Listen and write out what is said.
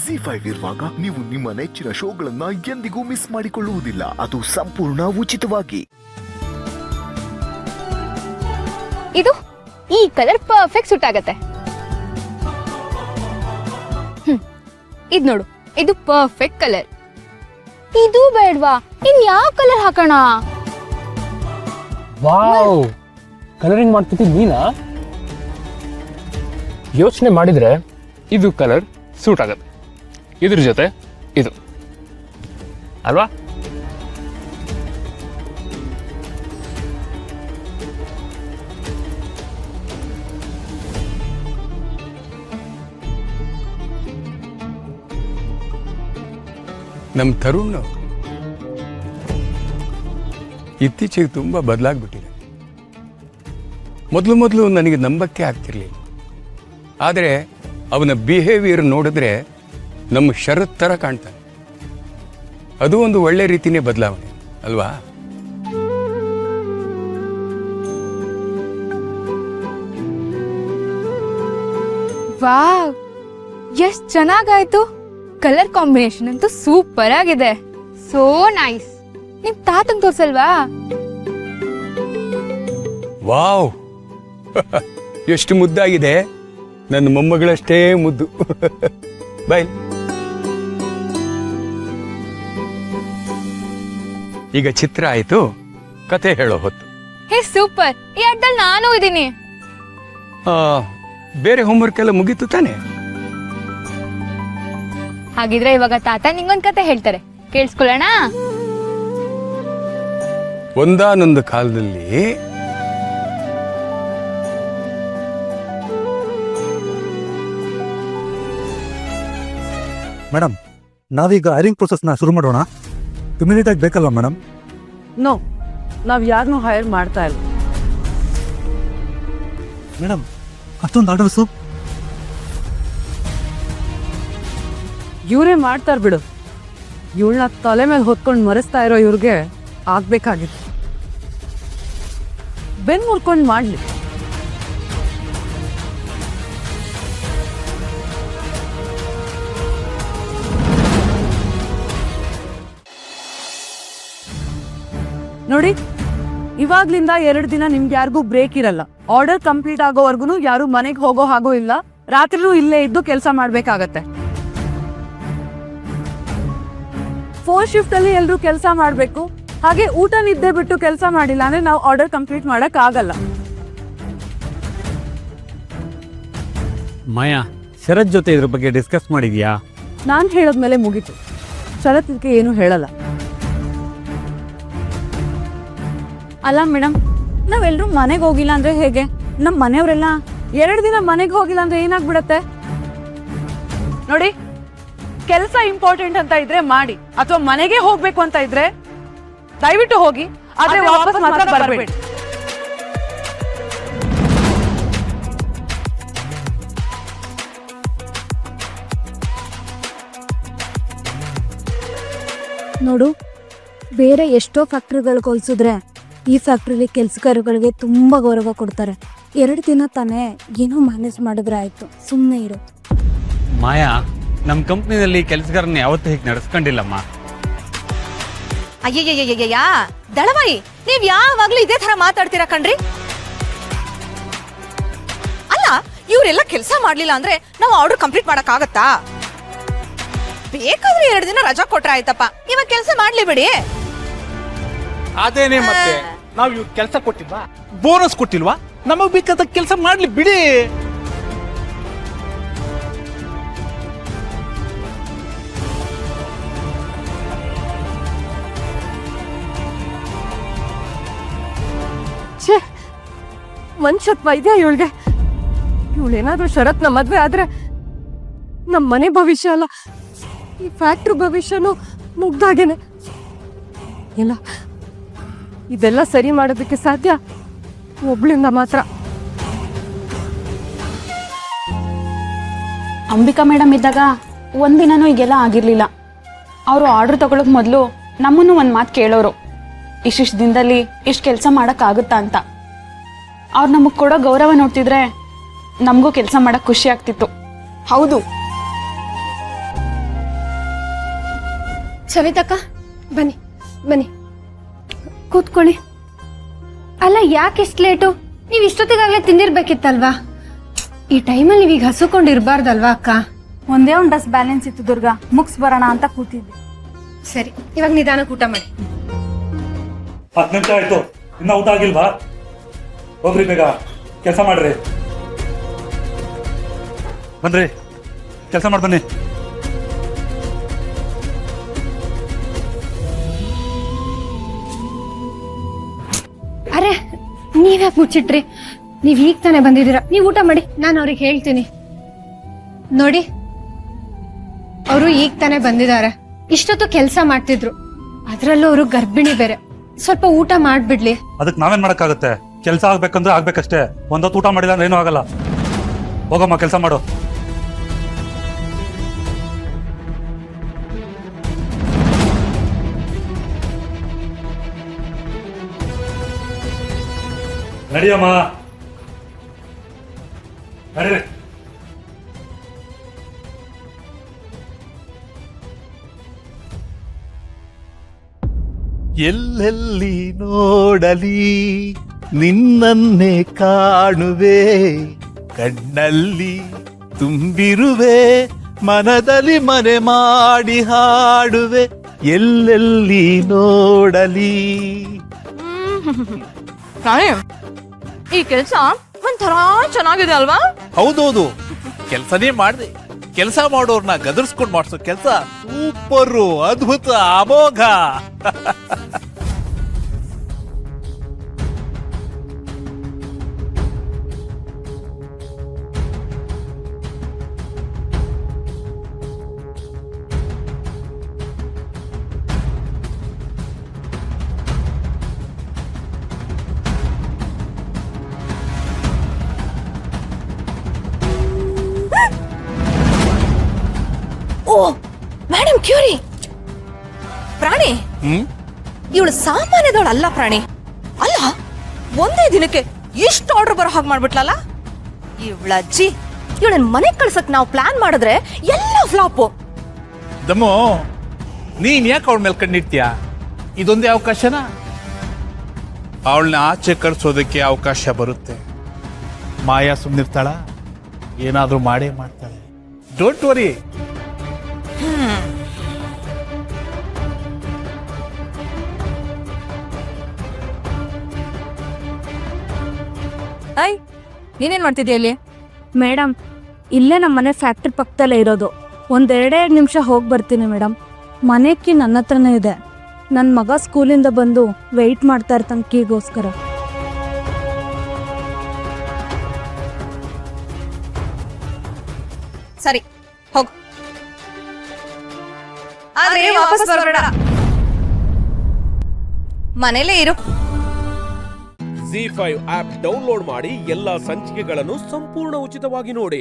ZEE5 ಇರುವಾಗ ನೀವು ನಿಮ್ಮ ನೆಚ್ಚಿನ ಶೋಗಳನ್ನ ಎಂದಿಗೂ ಮಿಸ್ ಮಾಡಿಕೊಳ್ಳುವುದಿಲ್ಲ. ಅದು ಸಂಪೂರ್ಣ ಉಚಿತವಾಗಿ. ಇದು ಈ ಕಲರ್ ಪರ್ಫೆಕ್ಟ್ ಸೂಟ್ ಆಗತ್ತೆ. ಇದು ನೋಡು, ಇದು ಪರ್ಫೆಕ್ಟ್ ಕಲರ್. ಇದು ಬೇಡವಾ? ಇನ್ ಯಾವ ಕಲರ್ ಹಾಕೋಣ? ವಾವ್, ಕಲರಿಂಗ್ ಮಾಡ್ತಿದ್ದಿ ನೀನಾ? ಯೋಚನೆ ಮಾಡಿದ್ರೆ ಇದು ಕಲರ್ ಸೂಟ್ ಆಗತ್ತೆ, ಇದ್ರ ಜೊತೆ ಇದು ಅಲ್ವಾ? ನಮ್ಮ ತರುಣ್ ಇತ್ತೀಚೆಗೆ ತುಂಬ ಬದಲಾಗ್ಬಿಟ್ಟಿದೆ. ಮೊದಲು ನನಗೆ ನಂಬಕ್ಕೆ ಆಗ್ತಿರ್ಲಿಲ್ಲ. ಆದರೆ ಅವನ ಬಿಹೇವಿಯರ್ ನೋಡಿದ್ರೆ ನಮ್ಮ ಶರತ್ ಥರ ಕಾಣ್ತಾನೆ. ಅದು ಒಂದು ಒಳ್ಳೆ ರೀತಿನೇ ಬದಲಾವಣೆ ಅಲ್ವಾ? ವಾವ್, ಎಷ್ಟ್ ಚೆನ್ನಾಗಾಯ್ತು. ಕಲರ್ ಕಾಂಬಿನೇಷನ್ ಅಂತೂ ಸೂಪರ್ ಆಗಿದೆ. So nice. ನಿಮ್ ತಾತಂಗ್ ತೋರ್ಸಲ್ವಾ? ವಾವ್, ಎಷ್ಟು ಮುದ್ದಾಗಿದೆ. ನನ್ನ ಮೊಮ್ಮಗಳಷ್ಟೇ ಮುದ್ದು. ಬಾಯ್. ಈಗ ಚಿತ್ರ ಆಯ್ತು, ಕತೆ ಹೇಳೋ ಹೊತ್ತು. ಹೇ ಸೂಪರ್, ಈ ಅಡ್ಡಲ್ಲಿ ನಾನು ಇದೀನಿ. ಬೇರೆ ಹೋಮ್ವರ್ಕ್ ಎಲ್ಲ ಮುಗೀತು ತಾನೆ? ಹಾಗಿದ್ರೆ ಇವಾಗ ತಾತ ನಿಂಗೊಂದ್ ಕತೆ ಹೇಳ್ತಾರೆ, ಕೇಳಿಸ್ಕೊಳ್ಳೋಣ? ಒಂದಾನೊಂದು ಕಾಲದಲ್ಲಿ ಮೇಡಮ್, ನಾವೀಗ ಹೈರಿಂಗ್ ಪ್ರೊಸೆಸ್ನ ಶುರು ಮಾಡೋಣ. ಇಮಿಡಿಯೇಟ್ ಆಗಿ ಬೇಕಲ್ವಾ ಮೇಡಮ್? ನೋ, ನಾವು ಯಾರನ್ನೂ ಹೈರ್ ಮಾಡ್ತಾ ಇಲ್ಲ. ಮೇಡಮ್, ಅಷ್ಟೊಂದು ಆರ್ಡರ್ಸು ಇವರೇ ಮಾಡ್ತಾರ ಬಿಡು. ಇವಳನ್ನ ತಲೆ ಮೇಲೆ ಹೊತ್ಕೊಂಡು ಮರೆಸ್ತಾ ಇರೋ ಇವ್ರಿಗೆ ಆಗ್ಬೇಕಾಗಿತ್ತು. ಬೆನ್ ಮುರ್ಕೊಂಡು ಮಾಡ್ಲಿ. ನೋಡಿ, ಇವಾಗ್ಲಿಂದ 2 ದಿನ ನಿಮ್ಗೆ ಯಾರಿಗೂ ಬ್ರೇಕ್ ಇರಲ್ಲ. ಆರ್ಡರ್ ಕಂಪ್ಲೀಟ್ ಆಗೋವರ್ಗು ಯಾರು ಮನೆಗೆ ಹೋಗೋ ಹಾಗೋ ಇಲ್ಲ. ರಾತ್ರಿನೂ ಇಲ್ಲೇ ಇದ್ದು ಕೆಲಸ ಮಾಡ್ಬೇಕಾಗತ್ತೆ. 4 ಶಿಫ್ಟ್ ಅಲ್ಲಿ ಎಲ್ರು ಕೆಲಸ ಮಾಡ್ಬೇಕು. ಹಾಗೆ ಊಟ ನಿದ್ದೆ ಬಿಟ್ಟು ಕೆಲಸ ಮಾಡಿಲ್ಲ ಅಂದ್ರೆ ನಾವು ಆರ್ಡರ್ ಕಂಪ್ಲೀಟ್ ಮಾಡಕ್ ಆಗಲ್ಲ. ಮಾಯಾ, ಶರತ್ ಜೊತೆ ಇದ್ರ ಬಗ್ಗೆ ಡಿಸ್ಕಸ್ ಮಾಡಿದ್ಯಾ? ನಾನ್ ಹೇಳದ್ಮೇಲೆ ಮುಗೀತು. ಶರತ್ ಇದಕ್ಕೆ ಏನು ಹೇಳಲ್ಲ. ಅಲ್ಲ ಮೇಡಮ್, ನಾವೆಲ್ಲರೂ ಮನೆಗೆ ಹೋಗಿಲ್ಲ ಅಂದ್ರೆ ಹೇಗೆ? ನಮ್ಮ ಮನೆಯವರೆಲ್ಲ 2 ದಿನ ಮನೆಗೆ ಹೋಗಿಲ್ಲ ಅಂದ್ರೆ ಏನಾಗ್ಬಿಡತ್ತೆ? ನೋಡಿ, ಕೆಲಸ ಇಂಪಾರ್ಟೆಂಟ್ ಅಂತ ಇದ್ರೆ ಮಾಡಿ, ಅಥವಾ ಮನೆಗೆ ಹೋಗ್ಬೇಕು ಅಂತ ಇದ್ರೆ ದಯವಿಟ್ಟು ಹೋಗಿ, ಆದ್ರೆ ವಾಪಸ್ ಮಾತ್ರ ಬರಬೇಡಿ. ನೋಡು, ಬೇರೆ ಎಷ್ಟೋ ಫ್ಯಾಕ್ಟ್ರಿಗಳು ಹೋಲಿಸಿದ್ರೆ ಈ ಫ್ಯಾಕ್ಟ್ರಿಲಿ ಕೆಲಸಗಾರಗಳಿಗೆ ತುಂಬ ಗೌರವ ಕೊಡ್ತಾರೆ. 2 ದಿನ ತಾನೇ ಏನೋ ಮ್ಯಾನೇಜ್ ಮಾಡಿದ್ರೆ ಆಯ್ತು, ಸುಮ್ಮನೆ ಇರು. ಮಾಯಾ, ನಮ್ಮ ಕಂಪ್ನಿನಲ್ಲಿ ಕೆಲಸಗಾರನ್ನ ಯಾವತ್ತೂ ಹೀಗೆ ನಡೆಸ್ಕೊಂಡಿಲ್ಲಮ್ಮ. ಅಯ್ಯಯ್ಯಯ್ಯಯ್ಯಯ್ಯ, ದಳವಾಯಿ, ನೀವ್ ಯಾವಾಗ್ಲೂ ಇದೇ ತರ ಮಾತಾಡ್ತೀರಾ ಕಣ್ರಿ. ಅಲ್ಲ, ಇವ್ರೆಲ್ಲ ಕೆಲಸ ಮಾಡ್ಲಿಲ್ಲ ಅಂದ್ರೆ ನಾವು ಆರ್ಡರ್ ಕಂಪ್ಲೀಟ್ ಮಾಡಕ್ ಆಗತ್ತಾ? ಬೇಕಾದ್ರೆ 2 ದಿನ ರಜಾ ಕೊಟ್ರೆ ಆಯ್ತಪ್ಪ, ಇವಾಗ ಕೆಲಸ ಮಾಡ್ಲಿ ಬಿಡಿ. ಅದೇನೇ ಮತ್ತೆ, ನಾವು ಇವ್ರ ಕೆಲಸ ಕೊಟ್ಟಿಲ್ವಾ? ಬೋನಸ್ ಕೊಟ್ಟಿಲ್ವಾ? ನಮಗ್ ಬೇಕಾದ ಕೆಲಸ ಮಾಡ್ಲಿ ಬಿಡಿ. ಛೇ, ಮನುಷ್ಯತ್ವ ಇದೆಯಾ ಇವಳಿಗೆ? ಇವಳೇನಾದ್ರೂ ಶರತ್ನ ಮದ್ವೆ ಆದ್ರೆ ನಮ್ಮ ಮನೆ ಭವಿಷ್ಯ ಅಲ್ಲ, ಈ ಫ್ಯಾಕ್ಟ್ರಿ ಭವಿಷ್ಯನೂ ಮುಗ್ದಾಗೇನೆ. ಇಲ್ಲ, ಇದೆಲ್ಲ ಸರಿ ಮಾಡೋದಕ್ಕೆ ಸಾಧ್ಯ ಒಬ್ಳಿಂದ ಮಾತ್ರ. ಅಂಬಿಕಾ ಮೇಡಮ್ ಇದ್ದಾಗ ಒಂದಿನನೂ ಈಗೆಲ್ಲ ಆಗಿರ್ಲಿಲ್ಲ. ಅವರು ಆರ್ಡರ್ ತಗೊಳಕ್ ಮೊದಲು ನಮ್ಮನ್ನು ಒಂದು ಮಾತು ಕೇಳೋರು, ಇಷ್ಟಿಷ್ಟು ದಿನದಲ್ಲಿ ಇಷ್ಟು ಕೆಲಸ ಮಾಡೋಕ್ಕಾಗುತ್ತಾ ಅಂತ. ಅವ್ರು ನಮಗೆ ಕೊಡೋ ಗೌರವ ನೋಡ್ತಿದ್ರೆ ನಮಗೂ ಕೆಲಸ ಮಾಡಕ್ಕೆ ಖುಷಿ ಆಗ್ತಿತ್ತು. ಹೌದು, ಸವಿತಕ್ಕ ಬನ್ನಿ ಬನ್ನಿ ಕೂತ್ಕೊಳ್ಳಿ. ಅಲ್ಲ ಯಾಕೆ ಇಷ್ಟು ಲೇಟು? ನೀವು ಇಷ್ಟೊತ್ತಿಗಾಗಲೇ ತಿಂದಿರ್ಬೇಕಿತ್ತಲ್ವಾ? ಈ ಟೈಮಲ್ಲಿ ನೀವೀಗ ಹಸುಕೊಂಡಿರ್ಬಾರ್ದಲ್ವಾ ಅಕ್ಕ? ಒಂದೇ ಒಂದು ಡಸ್ ಬ್ಯಾಲೆನ್ಸ್ ಇತ್ತು ದುರ್ಗಾ, ಮುಗಿಸ್ ಬರೋಣ ಅಂತ ಕೂತಿದ್ದೆ. ಸರಿ, ಇವಾಗ ನಿಧಾನಕ್ಕೆ ಊಟ ಮಾಡಿ. 10 ನಿಮಿಷ ಆಯ್ತು, ಇನ್ನ ಊಟ ಆಗಿಲ್ವಾ? ಹೋಗ್ರಿ ಬೇಗ ಕೆಲಸ ಮಾಡ್ರಿ. ಬನ್ರಿ ಕೆಲಸ ಮಾಡಿ ಬನ್ನಿ. ಅರೆ ನೀವ್ಯಾಕೆ ಮುಚ್ಚಿಟ್ರಿ? ನೀವ್ ಈಗ ತಾನೇ ಬಂದಿದ್ದೀರಾ, ನೀವು ಊಟ ಮಾಡಿ, ನಾನು ಅವ್ರಿಗೆ ಹೇಳ್ತೀನಿ. ನೋಡಿ, ಅವರು ಈಗ ತಾನೇ ಬಂದಿದ್ದಾರೆ, ಇಷ್ಟೊತ್ತು ಕೆಲಸ ಮಾಡ್ತಿದ್ರು, ಅದ್ರಲ್ಲೂ ಅವರು ಗರ್ಭಿಣಿ ಬೇರೆ, ಸ್ವಲ್ಪ ಊಟ ಮಾಡ್ಬಿಡ್ಲಿ. ಅದಕ್ಕೆ ನಾವೇನ್ ಮಾಡಕ್ಕಾಗತ್ತೆ? ಕೆಲಸ ಆಗ್ಬೇಕಂದ್ರೆ ಆಗ್ಬೇಕಷ್ಟೇ. ಒಂದೊತ್ತು ಊಟ ಮಾಡಿಲ್ಲ ಅಂದ್ರೆ ಏನೂ ಆಗಲ್ಲ. ಹೋಗಮ್ಮ ಕೆಲಸ ಮಾಡು. ನಡಿಯಮ್ಮ ನಡೀರಿ. ಎಲ್ಲೆಲ್ಲಿ ನೋಡಲಿ ನಿನ್ನನ್ನೇ ಕಾಣುವೆ, ಕಣ್ಣಲ್ಲಿ ತುಂಬಿರುವೆ, ಮನದಲ್ಲಿ ಮನೆ ಮಾಡಿ ಹಾಡುವೆ, ಎಲ್ಲೆಲ್ಲಿ ನೋಡಲಿ. ಈ ಕೆಲ್ಸ ಒಂಥರ ಚೆನ್ನಾಗಿದೆ ಅಲ್ವಾ? ಹೌದೌದು, ಕೆಲಸನೇ ಮಾಡಿದೆ. ಕೆಲಸ ಮಾಡೋರ್ನ ಗದರ್ಸ್ಕೊಂಡು ಮಾಡಿಸೋ ಕೆಲಸ ಸೂಪರು, ಅದ್ಭುತ, ಅಮೋಘ. ಓ ಮೇಡಮ್ ಕ್ಯೂರಿ ಪ್ರಾಣಿ, ಇವಳು ಸಾಮಾನ್ಯದವಳು ಅಲ್ಲ ಪ್ರಾಣಿ. ಅಲ್ಲ, ಒಂದೇ ದಿನಕ್ಕೆ ಇಷ್ಟು ಆರ್ಡರ್ ಬರೋ ಹಾಗೆ ಮಾಡ್ಬಿಟ್ಲಲ್ಲ ಇವಳ ಅಜ್ಜಿ. ಇವಳನ್ನ ಮನೆಗೆ ಕಳ್ಸಕ್ ನಾವು ಪ್ಲಾನ್ ಮಾಡಿದ್ರೆ ಎಲ್ಲ ಫ್ಲಾಪು. ದಮ್ಮು, ನೀನ್ ಯಾಕೆ ಅವಳ ಮೇಲೆ ಕಣ್ಣಿಡ್ತೀಯ? ಇದೊಂದೇ ಅವಕಾಶನಾ? ಅವಳನ್ನ ಆಚೆ ಕಳ್ಸೋದಕ್ಕೆ ಅವಕಾಶ ಬರುತ್ತೆ. ಮಾಯಾ ಸುಮ್ಮನಿರ್ತಾಳ? ಏನಾದ್ರೂ ಮಾಡೇ ಮಾಡ್ತಾಳೆ. Don't worry. ಐ, ನೀನೇನ್ ಮಾಡ್ತಿದ್ಯಾ ಇಲ್ಲಿ? ಮೇಡಮ್, ಇಲ್ಲೇ ನಮ್ಮ ಮನೆ ಫ್ಯಾಕ್ಟ್ರಿ ಪಕ್ಕದಲ್ಲೇ ಇರೋದು. 1-2 ನಿಮಿಷ ಹೋಗಿ ಬರ್ತೀನಿ ಮೇಡಮ್. ಮನೆಕ್ಕೆ ನನ್ನ ಹತ್ರನೇ ಇದೆ. ನನ್ನ ಮಗ ಸ್ಕೂಲಿಂದ ಬಂದು ವೆಯ್ಟ್ ಮಾಡ್ತಾ ಇರ್ತಾನೆ ಕೀಗೋಸ್ಕರ. ಸರಿ ಹೋಗು, ಆದ್ರೆ ವಾಪಸ್ ಬರಬೇಡ, ಮನೇಲೇ ಇರು. ZEE5 ಆಪ್ ಡೌನ್ಲೋಡ್ ಮಾಡಿ ಎಲ್ಲಾ ಸಂಚಿಕೆಗಳನ್ನು ಸಂಪೂರ್ಣ ಉಚಿತವಾಗಿ ನೋಡಿ.